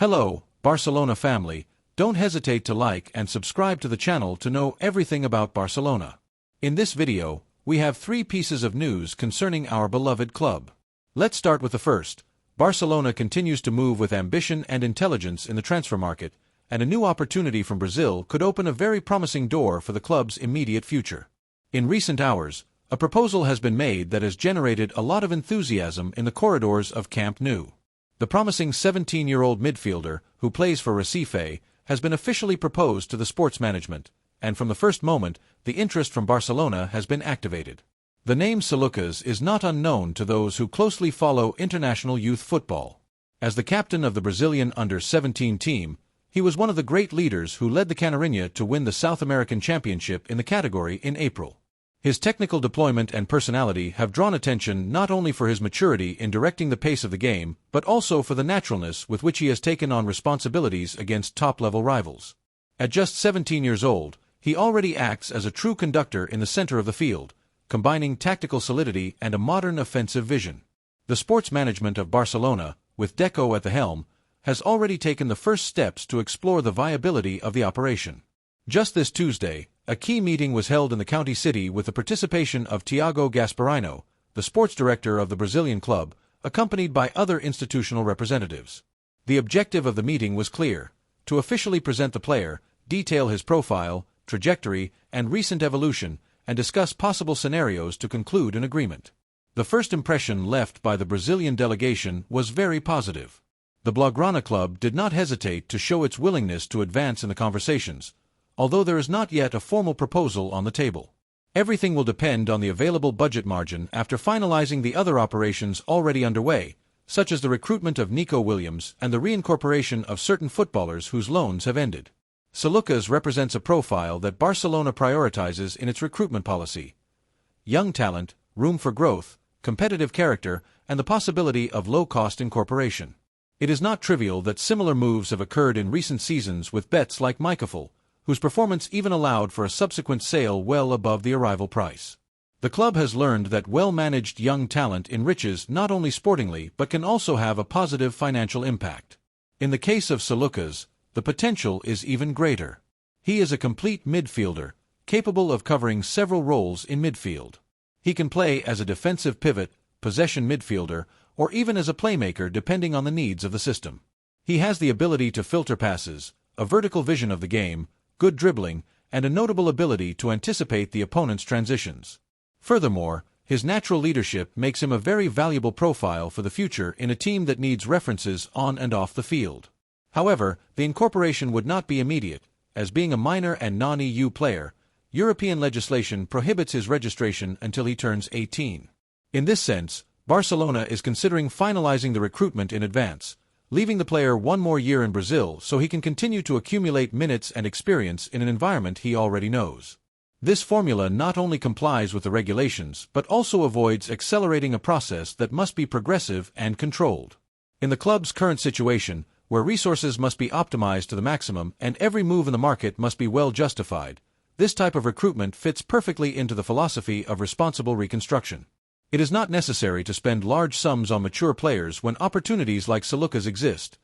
Hello, Barcelona family. Don't hesitate to like and subscribe to the channel to know everything about Barcelona. In this video, we have 3 pieces of news concerning our beloved club. Let's start with the first. Barcelona continues to move with ambition and intelligence in the transfer market, and a new opportunity from Brazil could open a very promising door for the club's immediate future. In recent hours, a proposal has been made that has generated a lot of enthusiasm in the corridors of Camp Nou. The promising 17-year-old midfielder, who plays for Recife, has been officially proposed to the sports management, and from the first moment, the interest from Barcelona has been activated. The name Salucas is not unknown to those who closely follow international youth football. As the captain of the Brazilian under-17 team, he was one of the great leaders who led the Canarinha to win the South American Championship in the category in April. His technical deployment and personality have drawn attention not only for his maturity in directing the pace of the game, but also for the naturalness with which he has taken on responsibilities against top-level rivals. At just 17 years old, he already acts as a true conductor in the center of the field, combining tactical solidity and a modern offensive vision. The sports management of Barcelona, with Deco at the helm, has already taken the first steps to explore the viability of the operation. Just this Tuesday, a key meeting was held in the county city with the participation of Tiago Gasparino, the sports director of the Brazilian club, accompanied by other institutional representatives. The objective of the meeting was clear: to officially present the player, detail his profile, trajectory, and recent evolution, and discuss possible scenarios to conclude an agreement. The first impression left by the Brazilian delegation was very positive. The Blaugrana club did not hesitate to show its willingness to advance in the conversations, although there is not yet a formal proposal on the table. Everything will depend on the available budget margin after finalizing the other operations already underway, such as the recruitment of Nico Williams and the reincorporation of certain footballers whose loans have ended. Salucas represents a profile that Barcelona prioritizes in its recruitment policy: young talent, room for growth, competitive character, and the possibility of low-cost incorporation. It is not trivial that similar moves have occurred in recent seasons with bets like Micafel, whose performance even allowed for a subsequent sale well above the arrival price. The club has learned that well-managed young talent enriches not only sportingly but can also have a positive financial impact. In the case of Salucas, the potential is even greater. He is a complete midfielder, capable of covering several roles in midfield. He can play as a defensive pivot, possession midfielder, or even as a playmaker depending on the needs of the system. He has the ability to filter passes, a vertical vision of the game, good dribbling, and a notable ability to anticipate the opponent's transitions. Furthermore, his natural leadership makes him a very valuable profile for the future in a team that needs references on and off the field. However, the incorporation would not be immediate, as being a minor and non-EU player, European legislation prohibits his registration until he turns 18. In this sense, Barcelona is considering finalizing the recruitment in advance, leaving the player 1 more year in Brazil so he can continue to accumulate minutes and experience in an environment he already knows. This formula not only complies with the regulations but also avoids accelerating a process that must be progressive and controlled. In the club's current situation, where resources must be optimized to the maximum and every move in the market must be well justified, this type of recruitment fits perfectly into the philosophy of responsible reconstruction. It is not necessary to spend large sums on mature players when opportunities like Salucas exist: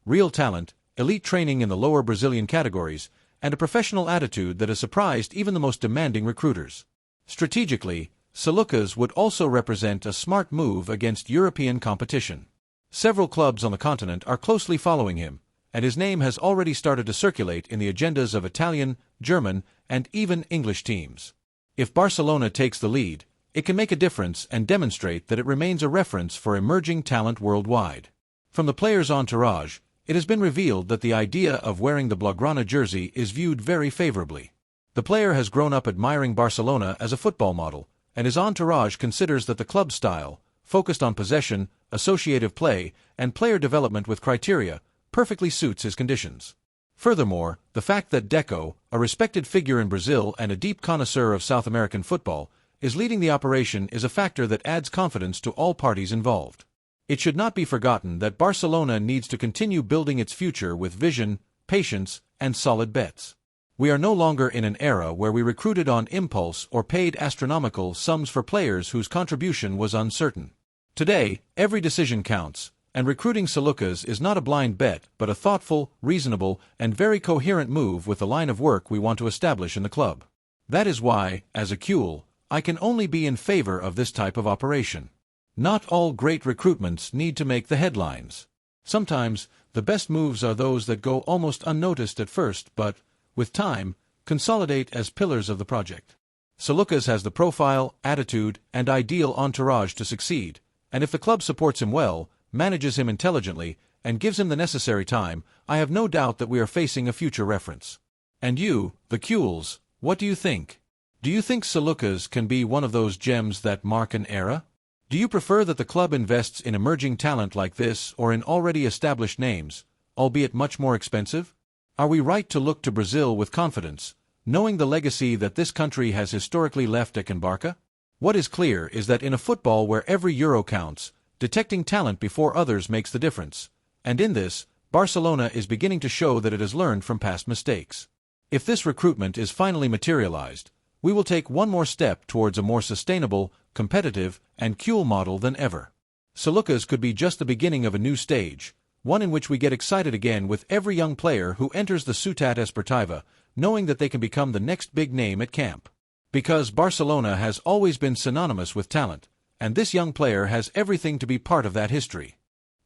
real talent, elite training in the lower Brazilian categories, and a professional attitude that has surprised even the most demanding recruiters. Strategically, Salucas would also represent a smart move against European competition. Several clubs on the continent are closely following him, and his name has already started to circulate in the agendas of Italian, German, and even English teams. If Barcelona takes the lead, it can make a difference and demonstrate that it remains a reference for emerging talent worldwide. From the player's entourage, it has been revealed that the idea of wearing the Blaugrana jersey is viewed very favorably. The player has grown up admiring Barcelona as a football model, and his entourage considers that the club's style, focused on possession, associative play, and player development with criteria, perfectly suits his conditions. Furthermore, the fact that Deco, a respected figure in Brazil and a deep connoisseur of South American football, is leading the operation is a factor that adds confidence to all parties involved. It should not be forgotten that Barcelona needs to continue building its future with vision, patience, and solid bets. We are no longer in an era where we recruited on impulse or paid astronomical sums for players whose contribution was uncertain. Today, every decision counts, and recruiting Salukas is not a blind bet but a thoughtful, reasonable, and very coherent move with the line of work we want to establish in the club. That is why, as a Actu, I can only be in favor of this type of operation. Not all great recruitments need to make the headlines. Sometimes, the best moves are those that go almost unnoticed at first but, with time, consolidate as pillars of the project. Salukas has the profile, attitude, and ideal entourage to succeed, and if the club supports him well, manages him intelligently, and gives him the necessary time, I have no doubt that we are facing a future reference. And you, the Actus, what do you think? Do you think Salukas can be one of those gems that mark an era? Do you prefer that the club invests in emerging talent like this or in already established names, albeit much more expensive? Are we right to look to Brazil with confidence, knowing the legacy that this country has historically left at Barça? What is clear is that in a football where every euro counts, detecting talent before others makes the difference, and in this, Barcelona is beginning to show that it has learned from past mistakes. If this recruitment is finally materialized, we will take one more step towards a more sustainable, competitive, and cool model than ever. Salukas could be just the beginning of a new stage, one in which we get excited again with every young player who enters the Ciutat Esportiva, knowing that they can become the next big name at camp. Because Barcelona has always been synonymous with talent, and this young player has everything to be part of that history.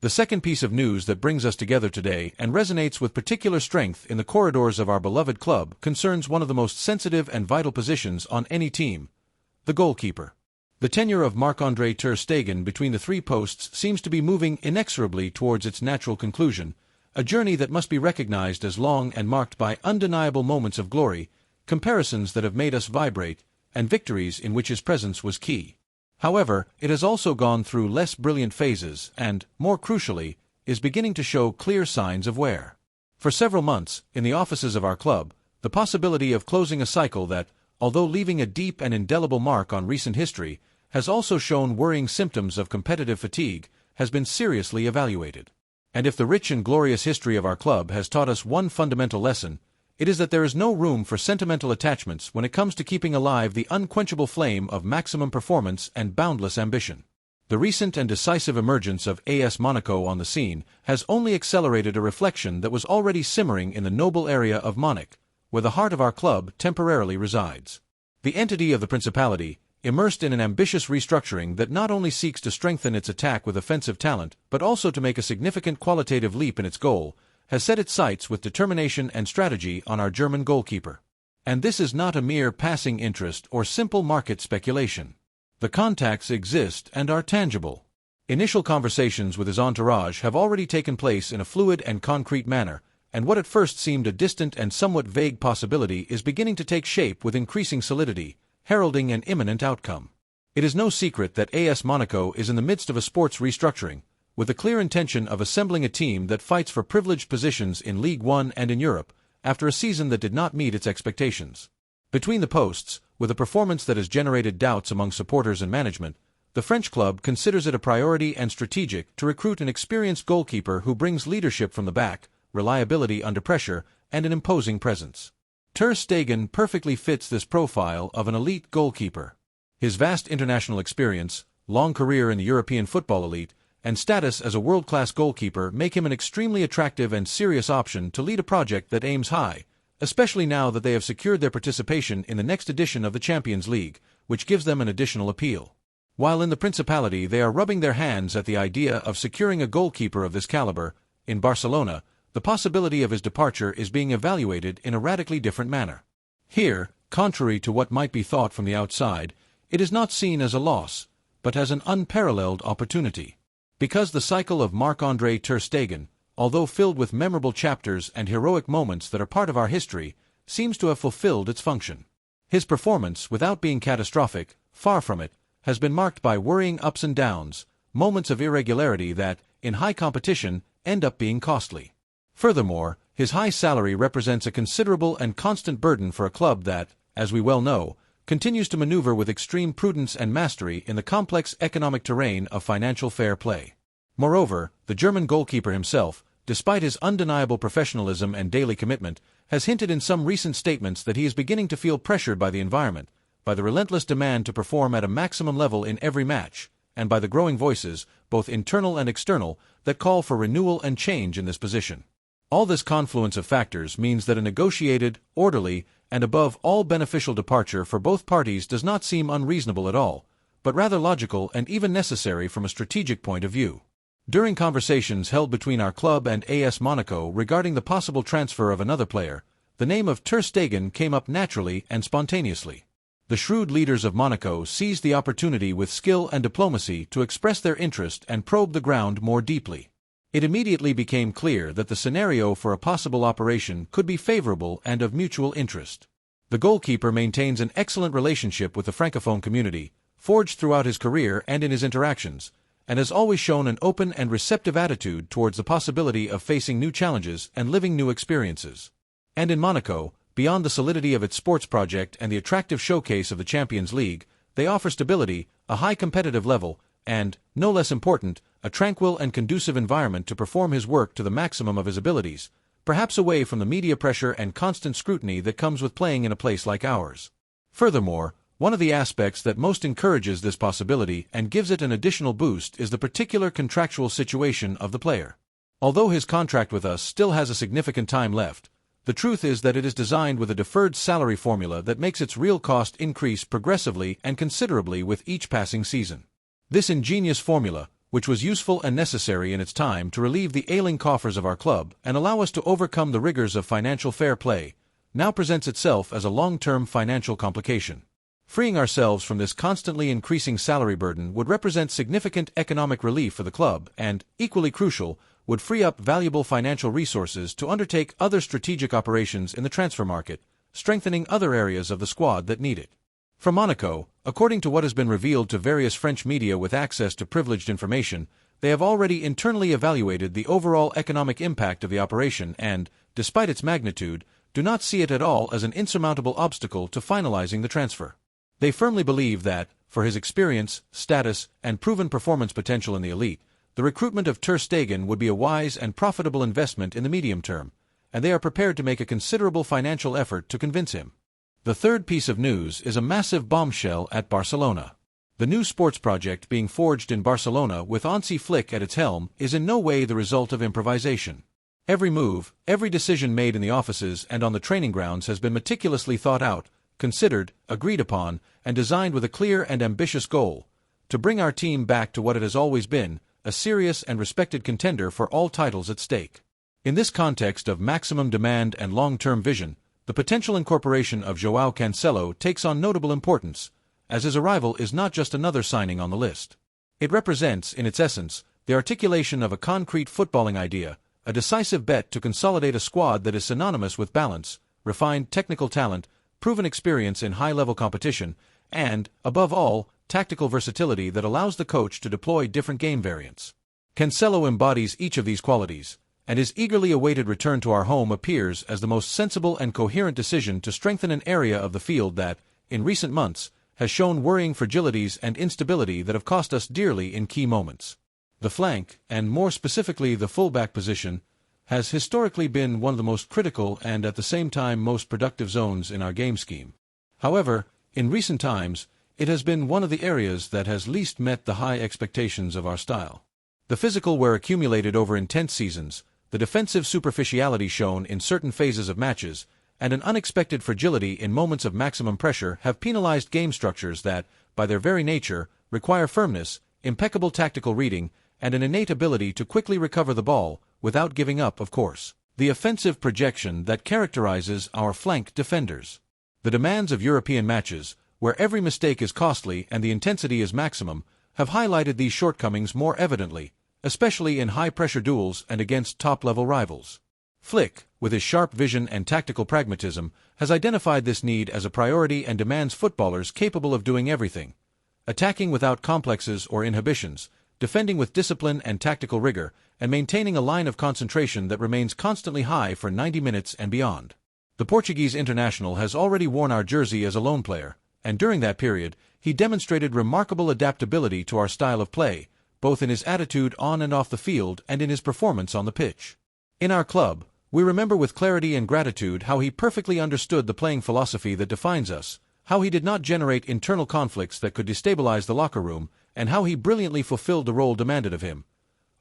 The second piece of news that brings us together today and resonates with particular strength in the corridors of our beloved club concerns one of the most sensitive and vital positions on any team, the goalkeeper. The tenure of Marc-André ter Stegen between the three posts seems to be moving inexorably towards its natural conclusion, a journey that must be recognized as long and marked by undeniable moments of glory, comparisons that have made us vibrate, and victories in which his presence was key. However, it has also gone through less brilliant phases and, more crucially, is beginning to show clear signs of wear. For several months, in the offices of our club, the possibility of closing a cycle that, although leaving a deep and indelible mark on recent history, has also shown worrying symptoms of competitive fatigue, has been seriously evaluated. And if the rich and glorious history of our club has taught us one fundamental lesson, it is that there is no room for sentimental attachments when it comes to keeping alive the unquenchable flame of maximum performance and boundless ambition. The recent and decisive emergence of AS Monaco on the scene has only accelerated a reflection that was already simmering in the noble area of Monaco, where the heart of our club temporarily resides. The entity of the Principality, immersed in an ambitious restructuring that not only seeks to strengthen its attack with offensive talent but also to make a significant qualitative leap in its goal, has set its sights with determination and strategy on our German goalkeeper. And this is not a mere passing interest or simple market speculation. The contacts exist and are tangible. Initial conversations with his entourage have already taken place in a fluid and concrete manner, and what at first seemed a distant and somewhat vague possibility is beginning to take shape with increasing solidity, heralding an imminent outcome. It is no secret that AS Monaco is in the midst of a sports restructuring, with the clear intention of assembling a team that fights for privileged positions in Ligue 1 and in Europe, after a season that did not meet its expectations. Between the posts, with a performance that has generated doubts among supporters and management, the French club considers it a priority and strategic to recruit an experienced goalkeeper who brings leadership from the back, reliability under pressure, and an imposing presence. Ter Stegen perfectly fits this profile of an elite goalkeeper. His vast international experience, long career in the European football elite, and status as a world-class goalkeeper make him an extremely attractive and serious option to lead a project that aims high, especially now that they have secured their participation in the next edition of the Champions League, which gives them an additional appeal. While in the Principality they are rubbing their hands at the idea of securing a goalkeeper of this caliber, in Barcelona, the possibility of his departure is being evaluated in a radically different manner. Here, contrary to what might be thought from the outside, it is not seen as a loss, but as an unparalleled opportunity. Because the cycle of Marc-André ter Stegen, although filled with memorable chapters and heroic moments that are part of our history, seems to have fulfilled its function. His performance, without being catastrophic, far from it, has been marked by worrying ups and downs, moments of irregularity that, in high competition, end up being costly. Furthermore, his high salary represents a considerable and constant burden for a club that, as we well know, continues to maneuver with extreme prudence and mastery in the complex economic terrain of financial fair play. Moreover, the German goalkeeper himself, despite his undeniable professionalism and daily commitment, has hinted in some recent statements that he is beginning to feel pressured by the environment, by the relentless demand to perform at a maximum level in every match, and by the growing voices, both internal and external, that call for renewal and change in this position. All this confluence of factors means that a negotiated, orderly, and above all beneficial departure for both parties does not seem unreasonable at all, but rather logical and even necessary from a strategic point of view. During conversations held between our club and AS Monaco regarding the possible transfer of another player, the name of Ter Stegen came up naturally and spontaneously. The shrewd leaders of Monaco seized the opportunity with skill and diplomacy to express their interest and probe the ground more deeply. It immediately became clear that the scenario for a possible operation could be favorable and of mutual interest. The goalkeeper maintains an excellent relationship with the Francophone community, forged throughout his career and in his interactions, and has always shown an open and receptive attitude towards the possibility of facing new challenges and living new experiences. And in Monaco, beyond the solidity of its sports project and the attractive showcase of the Champions League, they offer stability, a high competitive level, and, no less important, a tranquil and conducive environment to perform his work to the maximum of his abilities, perhaps away from the media pressure and constant scrutiny that comes with playing in a place like ours. Furthermore, one of the aspects that most encourages this possibility and gives it an additional boost is the particular contractual situation of the player. Although his contract with us still has a significant time left, the truth is that it is designed with a deferred salary formula that makes its real cost increase progressively and considerably with each passing season. This ingenious formula, which was useful and necessary in its time to relieve the ailing coffers of our club and allow us to overcome the rigors of financial fair play, now presents itself as a long-term financial complication. Freeing ourselves from this constantly increasing salary burden would represent significant economic relief for the club and, equally crucial, would free up valuable financial resources to undertake other strategic operations in the transfer market, strengthening other areas of the squad that need it. From Monaco, according to what has been revealed to various French media with access to privileged information, they have already internally evaluated the overall economic impact of the operation and, despite its magnitude, do not see it at all as an insurmountable obstacle to finalizing the transfer. They firmly believe that, for his experience, status, and proven performance potential in the elite, the recruitment of Ter Stegen would be a wise and profitable investment in the medium term, and they are prepared to make a considerable financial effort to convince him. The third piece of news is a massive bombshell at Barcelona. The new sports project being forged in Barcelona with Hansi Flick at its helm is in no way the result of improvisation. Every move, every decision made in the offices and on the training grounds has been meticulously thought out, considered, agreed upon, and designed with a clear and ambitious goal: to bring our team back to what it has always been, a serious and respected contender for all titles at stake. In this context of maximum demand and long-term vision, the potential incorporation of João Cancelo takes on notable importance, as his arrival is not just another signing on the list. It represents, in its essence, the articulation of a concrete footballing idea, a decisive bet to consolidate a squad that is synonymous with balance, refined technical talent, proven experience in high-level competition, and, above all, tactical versatility that allows the coach to deploy different game variants. Cancelo embodies each of these qualities, and his eagerly awaited return to our home appears as the most sensible and coherent decision to strengthen an area of the field that, in recent months, has shown worrying fragilities and instability that have cost us dearly in key moments. The flank, and more specifically the fullback position, has historically been one of the most critical and at the same time most productive zones in our game scheme. However, in recent times, it has been one of the areas that has least met the high expectations of our style. The physical wear accumulated over intense seasons, the defensive superficiality shown in certain phases of matches, and an unexpected fragility in moments of maximum pressure have penalized game structures that, by their very nature, require firmness, impeccable tactical reading, and an innate ability to quickly recover the ball, without giving up, of course, the offensive projection that characterizes our flank defenders. The demands of European matches, where every mistake is costly and the intensity is maximum, have highlighted these shortcomings more evidently, especially in high-pressure duels and against top-level rivals. Flick, with his sharp vision and tactical pragmatism, has identified this need as a priority and demands footballers capable of doing everything: attacking without complexes or inhibitions, defending with discipline and tactical rigor, and maintaining a line of concentration that remains constantly high for 90 minutes and beyond. The Portuguese international has already worn our jersey as a lone player, and during that period, he demonstrated remarkable adaptability to our style of play, both in his attitude on and off the field and in his performance on the pitch. In our club, we remember with clarity and gratitude how he perfectly understood the playing philosophy that defines us, how he did not generate internal conflicts that could destabilize the locker room, and how he brilliantly fulfilled the role demanded of him.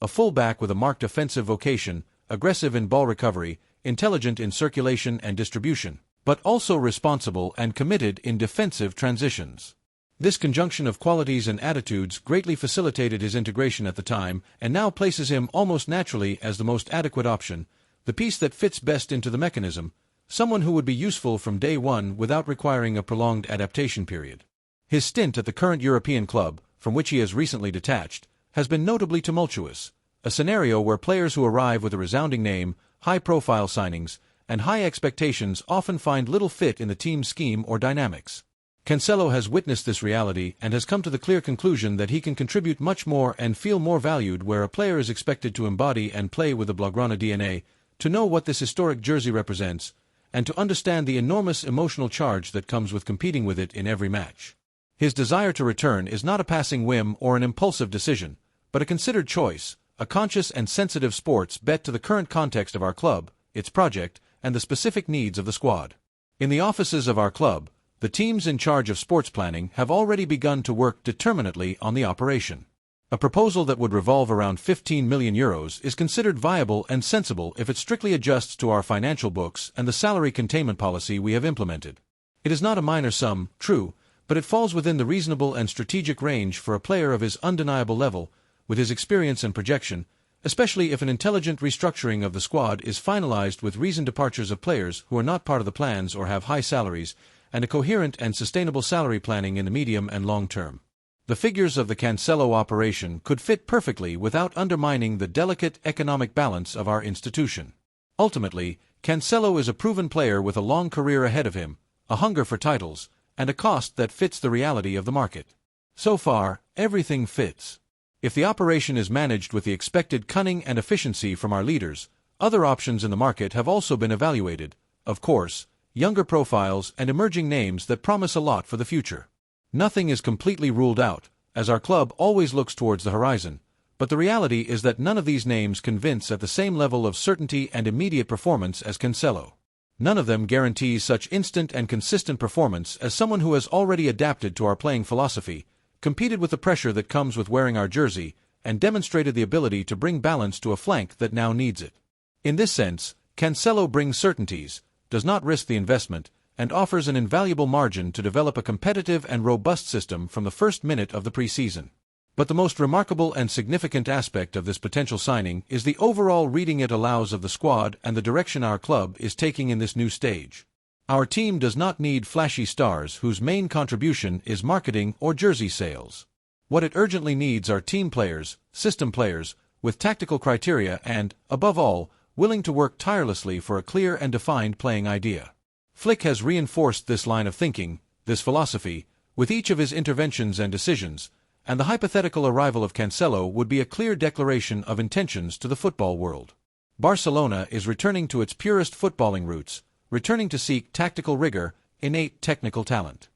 A fullback with a marked offensive vocation, aggressive in ball recovery, intelligent in circulation and distribution, but also responsible and committed in defensive transitions. This conjunction of qualities and attitudes greatly facilitated his integration at the time and now places him almost naturally as the most adequate option, the piece that fits best into the mechanism, someone who would be useful from day one without requiring a prolonged adaptation period. His stint at the current European club, from which he has recently detached, has been notably tumultuous, a scenario where players who arrive with a resounding name, high-profile signings, and high expectations often find little fit in the team's scheme or dynamics. Cancelo has witnessed this reality and has come to the clear conclusion that he can contribute much more and feel more valued where a player is expected to embody and play with the Blaugrana DNA, to know what this historic jersey represents, and to understand the enormous emotional charge that comes with competing with it in every match. His desire to return is not a passing whim or an impulsive decision, but a considered choice, a conscious and sensitive sports bet to the current context of our club, its project, and the specific needs of the squad. In the offices of our club, the teams in charge of sports planning have already begun to work determinedly on the operation. A proposal that would revolve around €15 million is considered viable and sensible if it strictly adjusts to our financial books and the salary containment policy we have implemented. It is not a minor sum, true, but it falls within the reasonable and strategic range for a player of his undeniable level, with his experience and projection, especially if an intelligent restructuring of the squad is finalized with reasoned departures of players who are not part of the plans or have high salaries, and a coherent and sustainable salary planning in the medium and long term. The figures of the Cancelo operation could fit perfectly without undermining the delicate economic balance of our institution. Ultimately, Cancelo is a proven player with a long career ahead of him, a hunger for titles, and a cost that fits the reality of the market. So far, everything fits. If the operation is managed with the expected cunning and efficiency from our leaders, other options in the market have also been evaluated, of course, younger profiles and emerging names that promise a lot for the future. Nothing is completely ruled out, as our club always looks towards the horizon, but the reality is that none of these names convince at the same level of certainty and immediate performance as Cancelo. None of them guarantees such instant and consistent performance as someone who has already adapted to our playing philosophy, competed with the pressure that comes with wearing our jersey, and demonstrated the ability to bring balance to a flank that now needs it. In this sense, Cancelo brings certainties, does not risk the investment, and offers an invaluable margin to develop a competitive and robust system from the first minute of the pre-season. But the most remarkable and significant aspect of this potential signing is the overall reading it allows of the squad and the direction our club is taking in this new stage. Our team does not need flashy stars whose main contribution is marketing or jersey sales. What it urgently needs are team players, system players, with tactical criteria and, above all, willing to work tirelessly for a clear and defined playing idea. Flick has reinforced this line of thinking, this philosophy, with each of his interventions and decisions, and the hypothetical arrival of Cancelo would be a clear declaration of intentions to the football world. Barcelona is returning to its purest footballing roots, returning to seek tactical rigor, innate technical talent.